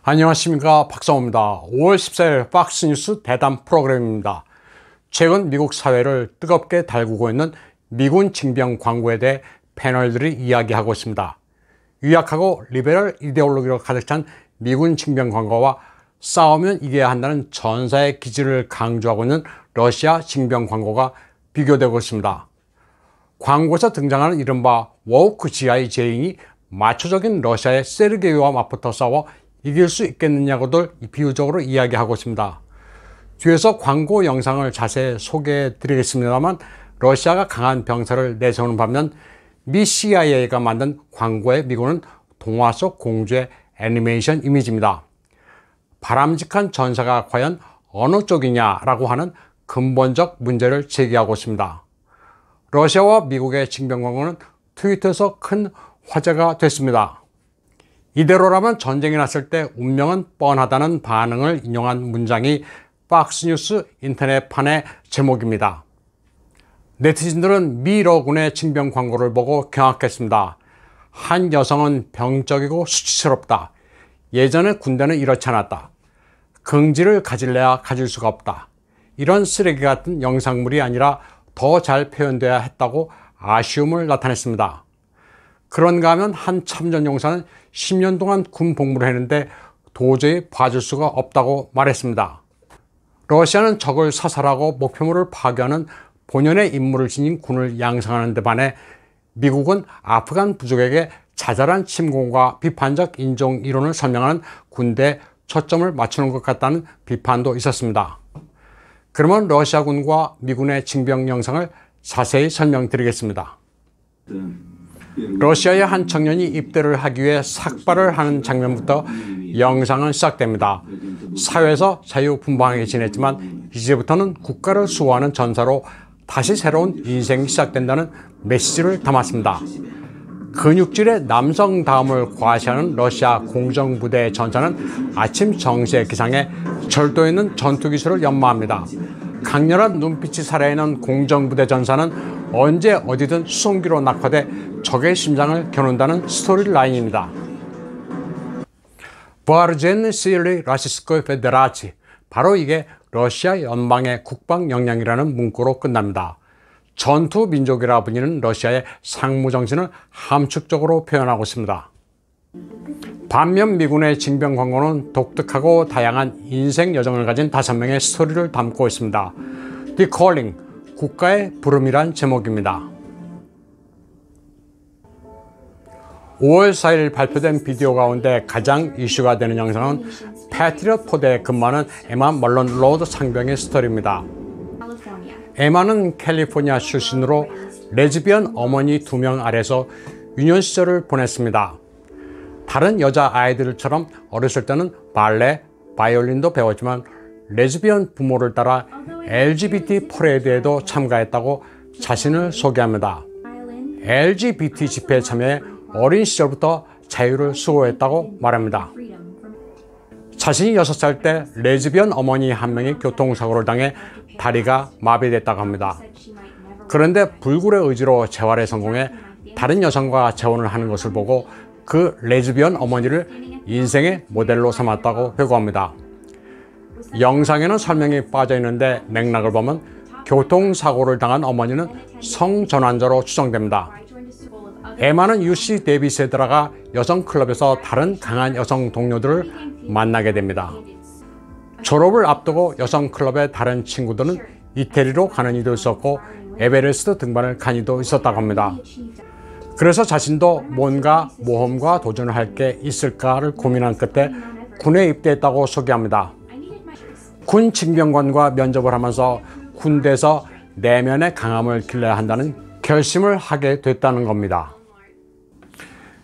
안녕하십니까, 박성호입니다. 5월 14일 박스뉴스 대담 프로그램입니다. 최근 미국 사회를 뜨겁게 달구고 있는 미군 징병 광고에 대해 패널들이 이야기하고 있습니다. 유약하고 리베럴 이데올로기로 가득 찬 미군 징병 광고와 싸우면 이겨야 한다는 전사의 기질을 강조하고 있는 러시아 징병 광고가 비교되고 있습니다. 광고에서 등장하는 이른바 워우크 GI 제인이 마초적인 러시아의 세르게이와 맞붙어 싸워 이길 수 있겠느냐고들 비유적으로 이야기하고 있습니다. 뒤에서 광고 영상을 자세히 소개해 드리겠습니다만, 러시아가 강한 병사를 내세우는 반면 미 CIA가 만든 광고의 미군은 동화 속 공주의 애니메이션 이미지입니다. 바람직한 전사가 과연 어느 쪽이냐라고 하는 근본적 문제를 제기하고 있습니다. 러시아와 미국의 징병 광고는 트위터에서 큰 화제가 됐습니다. 이대로라면 전쟁이 났을 때 운명은 뻔하다는 반응을 인용한 문장이 박스뉴스 인터넷판의 제목입니다. 네티즌들은 미 러군의 징병 광고를 보고 경악했습니다. 한 여성은 병적이고 수치스럽다. 예전에 군대는 이렇지 않았다. 긍지를 가질래야 가질 수가 없다. 이런 쓰레기 같은 영상물이 아니라 더 잘 표현돼야 했다고 아쉬움을 나타냈습니다. 그런가 하면 한 참전 용사는 10년 동안 군 복무를 했는데 도저히 봐줄 수가 없다고 말했습니다. 러시아는 적을 사살하고 목표물을 파괴하는 본연의 임무를 지닌 군을 양성하는 데 반해 미국은 아프간 부족에게 자잘한 침공과 비판적 인종 이론을 설명하는 군대에 초점을 맞추는 것 같다는 비판도 있었습니다. 그러면 러시아군과 미군의 징병 영상을 자세히 설명드리겠습니다. 러시아의 한 청년이 입대를 하기 위해 삭발을 하는 장면부터 영상은 시작됩니다. 사회에서 자유분방하게 지냈지만 이제부터는 국가를 수호하는 전사로 다시 새로운 인생이 시작된다는 메시지를 담았습니다. 근육질의 남성다움을 과시하는 러시아 공정부대의 전사는 아침 정시의 기상에 절도에 있는 전투기술을 연마합니다. 강렬한 눈빛이 살아있는 공정부대 전사는 언제 어디든 수송기로 낙하돼 적의 심장을 겨눈다는 스토리 라인입니다. Вооруженные силы Российской Федерации, 바로 이게 러시아 연방의 국방 역량이라는 문구로 끝납니다. 전투 민족이라 불리는 러시아의 상무 정신을 함축적으로 표현하고 있습니다. 반면 미군의 징병 광고는 독특하고 다양한 인생 여정을 가진 5명의 스토리를 담고 있습니다. The Calling, 국가의 부름이란 제목입니다. 5월 4일 발표된 비디오 가운데 가장 이슈가 되는 영상은 패트리엇 포대에 근무하는 에마 멀런 로드 상병의 스토리입니다. 에마는 캘리포니아 출신으로 레즈비언 어머니 2명 아래서 유년 시절을 보냈습니다. 다른 여자 아이들처럼 어렸을 때는 발레, 바이올린도 배웠지만 레즈비언 부모를 따라 LGBT 퍼레이드에도 참가했다고 자신을 소개합니다. LGBT 집회에 참여해 어린 시절부터 자유를 수호했다고 말합니다. 자신이 6살 때 레즈비언 어머니 한 명이 교통사고를 당해 다리가 마비됐다고 합니다. 그런데 불굴의 의지로 재활에 성공해 다른 여성과 재혼을 하는 것을 보고 그 레즈비언 어머니를 인생의 모델로 삼았다고 회고합니다. 영상에는 설명이 빠져 있는데 맥락을 보면 교통사고를 당한 어머니는 성전환자로 추정됩니다. 에마는 UC 데이비스에 들어가 여성 클럽에서 다른 강한 여성 동료들을 만나게 됩니다. 졸업을 앞두고 여성 클럽의 다른 친구들은 이태리로 가는 이도 있었고 에베레스트 등반을 간 이도 있었다고 합니다. 그래서 자신도 뭔가 모험과 도전을 할 게 있을까를 고민한 끝에 군에 입대했다고 소개합니다. 군 징병관과 면접을 하면서 군대에서 내면의 강함을 길러야 한다는 결심을 하게 됐다는 겁니다.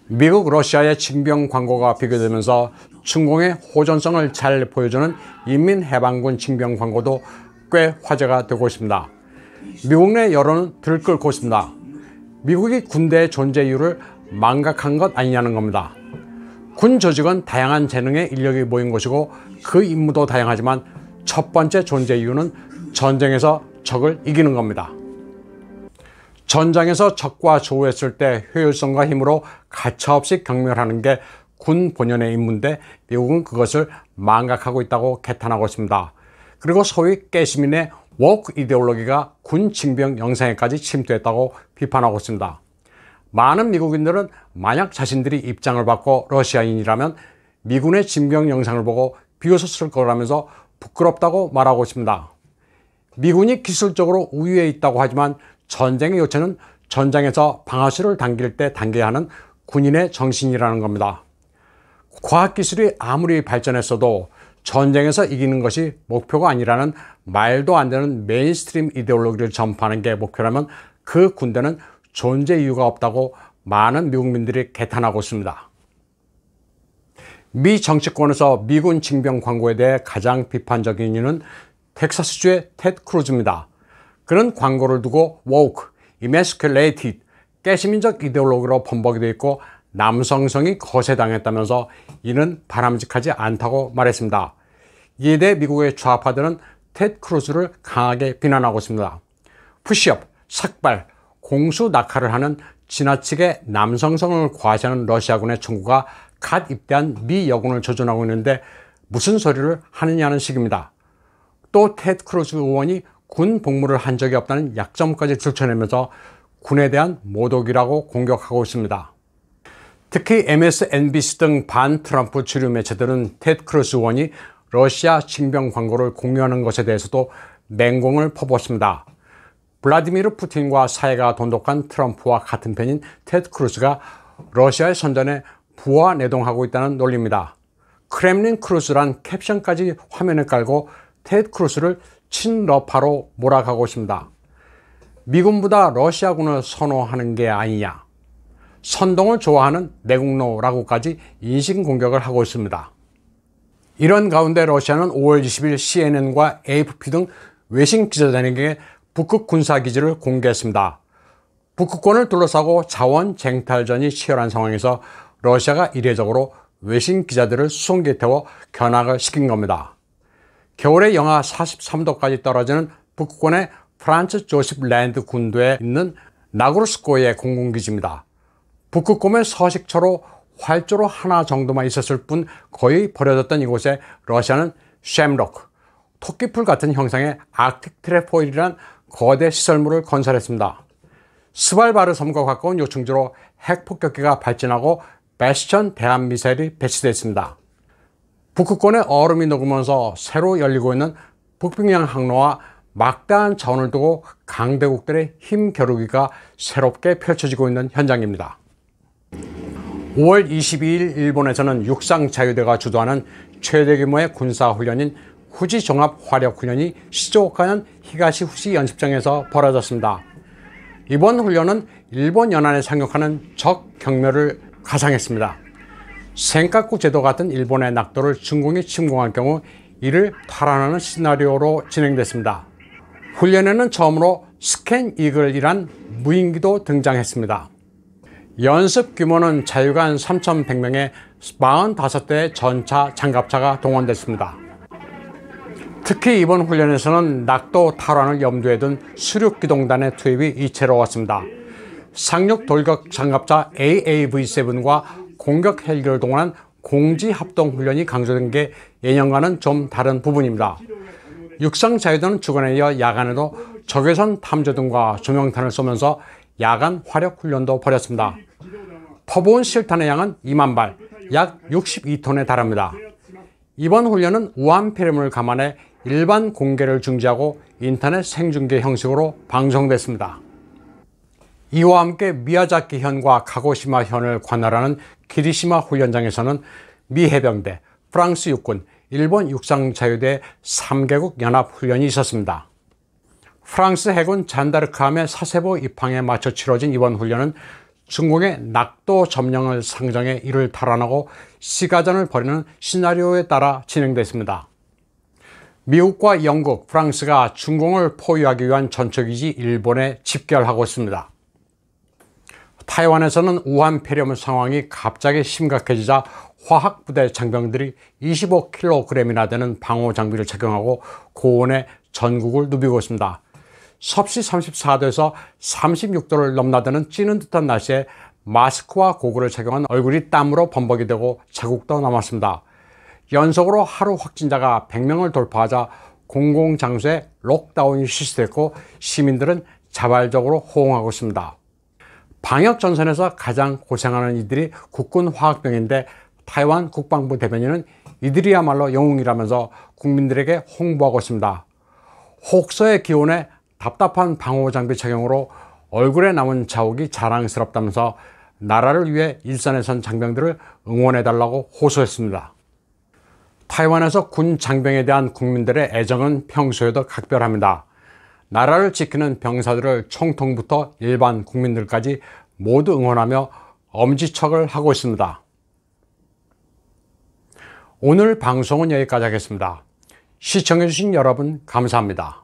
미국, 러시아의 징병 광고가 비교되면서 춘공의 호전성을 잘 보여주는 인민해방군 징병 광고도 꽤 화제가 되고 있습니다. 미국 내 여론은 들끓고 있습니다. 미국이 군대의 존재 이유를 망각한 것 아니냐는 겁니다. 군 조직은 다양한 재능의 인력이 모인 곳이고 그 임무도 다양하지만 첫 번째 존재 이유는 전쟁에서 적을 이기는 겁니다. 전장에서 적과 조우했을 때 효율성과 힘으로 가차없이 경멸하는 게 군 본연의 임무인데 미국은 그것을 망각하고 있다고 개탄하고 있습니다. 그리고 소위 깨시민의 woke 이데올로기가 군 징병 영상에까지 침투했다고 비판하고 있습니다. 많은 미국인들은 만약 자신들이 입장을 바꿔 러시아인이라면 미군의 징병 영상을 보고 비웃었을 거라면서 부끄럽다고 말하고 있습니다. 미군이 기술적으로 우위에 있다고 하지만 전쟁의 요체는 전장에서 방아쇠를 당길 때 당겨야 하는 군인의 정신이라는 겁니다. 과학기술이 아무리 발전했어도 전쟁에서 이기는 것이 목표가 아니라는 말도 안 되는 메인스트림 이데올로기를 전파하는 게 목표라면 그 군대는 존재 이유가 없다고 많은 미국민들이 개탄하고 있습니다. 미 정치권에서 미군 징병 광고에 대해 가장 비판적인 이유는 텍사스주의 테드 크루즈입니다. 그는 광고를 두고 woke, emasculated, 깨시민적 이데올로기로 번복이 되어 있고 남성성이 거세당했다면서 이는 바람직하지 않다고 말했습니다. 이에 대해 미국의 좌파들은 테드 크루즈를 강하게 비난하고 있습니다. 푸시업, 삭발, 공수 낙하를 하는 지나치게 남성성을 과시하는 러시아군의 총구가 갓 입대한 미 여군을 조준하고 있는데 무슨 소리를 하느냐는 식입니다. 또 테드 크루즈 의원이 군 복무를 한 적이 없다는 약점까지 들춰내면서 군에 대한 모독이라고 공격하고 있습니다. 특히 MSNBC 등 반 트럼프 주류 매체들은 테드 크루즈 의원이 러시아 징병 광고를 공유하는 것에 대해서도 맹공을 퍼붓습니다. 블라디미르 푸틴과 사이가 돈독한 트럼프와 같은 편인 테드 크루즈가 러시아의 선전에 부하 내동하고 있다는 논리입니다. 크렘린 크루즈란 캡션까지 화면에 깔고 테드 크루즈를 친러파로 몰아가고 있습니다. 미군보다 러시아군을 선호하는 게 아니냐, 선동을 좋아하는 내국노라고까지 인신공격을 하고 있습니다. 이런 가운데 러시아는 5월 20일 CNN과 AFP 등 외신 기자단에게 북극 군사기지를 공개했습니다. 북극권을 둘러싸고 자원 쟁탈전이 치열한 상황에서 러시아가 이례적으로 외신 기자들을 수송기에 태워 견학을 시킨 겁니다. 겨울에 영하 43도까지 떨어지는 북극권의 프란츠 조십 랜드 군도에 있는 나그로스코의 공군기지입니다. 북극곰의 서식처로 활주로 하나 정도만 있었을 뿐 거의 버려졌던 이곳에 러시아는 쉔록, 토끼풀 같은 형상의 아크틱 트레포일이란 거대 시설물을 건설했습니다. 스발바르 섬과 가까운 요충지로 핵폭격기가 발진하고 베스천 대함미사일이 배치됐습니다. 북극권의 얼음이 녹으면서 새로 열리고 있는 북평양 항로와 막대한 자원을 두고 강대국들의 힘 겨루기가 새롭게 펼쳐지고 있는 현장입니다. 5월 22일 일본에서는 육상 자유대가 주도하는 최대 규모의 군사훈련인 후지 종합 화력훈련이 시조오카현 히가시 후시 연습장에서 벌어졌습니다. 이번 훈련은 일본 연안에 상륙하는 적 경멸을 가상했습니다. 센카쿠 제도 같은 일본의 낙도를 중공이 침공할 경우 이를 탈환하는 시나리오로 진행됐습니다. 훈련에는 처음으로 스캔 이글이란 무인기도 등장했습니다. 연습 규모는 자유관 3,100명에 45대의 전차, 장갑차가 동원됐습니다. 특히 이번 훈련에서는 낙도 탈환을 염두에 둔 수륙기동단의 투입이 이채로웠습니다. 상륙 돌격 장갑차 AAV-7과 공격 헬기를 동원한 공지합동훈련이 강조된 게 예년과는 좀 다른 부분입니다. 육상 자유대는 주간에 이어 야간에도 적외선 탐조 등과 조명탄을 쏘면서 야간 화력 훈련도 벌였습니다. 퍼부은 실탄의 양은 2만 발, 약 62톤에 달합니다. 이번 훈련은 우한 폐렴을 감안해 일반 공개를 중지하고 인터넷 생중계 형식으로 방송됐습니다. 이와 함께 미야자키 현과 카고시마 현을 관할하는 기리시마 훈련장에서는 미 해병대, 프랑스 육군, 일본 육상자유대 3개국 연합훈련이 있었습니다. 프랑스 해군 잔다르크함의 사세보 입항에 맞춰 치러진 이번 훈련은 중공의 낙도 점령을 상정해 이를 탈환하고 시가전을 벌이는 시나리오에 따라 진행됐습니다. 미국과 영국, 프랑스가 중공을 포위하기 위한 전초기지 일본에 집결하고 있습니다. 타이완에서는 우한 폐렴 상황이 갑자기 심각해지자 화학부대 장병들이 25kg이나 되는 방호 장비를 착용하고 고온에 전국을 누비고 있습니다. 섭씨 34도에서 36도를 넘나드는 찌는 듯한 날씨에 마스크와 고글을 착용한 얼굴이 땀으로 범벅이 되고 자국도 남았습니다. 연속으로 하루 확진자가 100명을 돌파하자 공공장소에 록다운이 실시됐고 시민들은 자발적으로 호응하고 있습니다. 방역 전선에서 가장 고생하는 이들이 국군 화학병인데 타이완 국방부 대변인은 이들이야말로 영웅이라면서 국민들에게 홍보하고 있습니다. 혹서의 기온에 답답한 방호장비 착용으로 얼굴에 남은 자국이 자랑스럽다면서 나라를 위해 일선에 선 장병들을 응원해달라고 호소했습니다. 타이완에서 군 장병에 대한 국민들의 애정은 평소에도 각별합니다. 나라를 지키는 병사들을 총통부터 일반 국민들까지 모두 응원하며 엄지척을 하고 있습니다. 오늘 방송은 여기까지 하겠습니다. 시청해주신 여러분 감사합니다.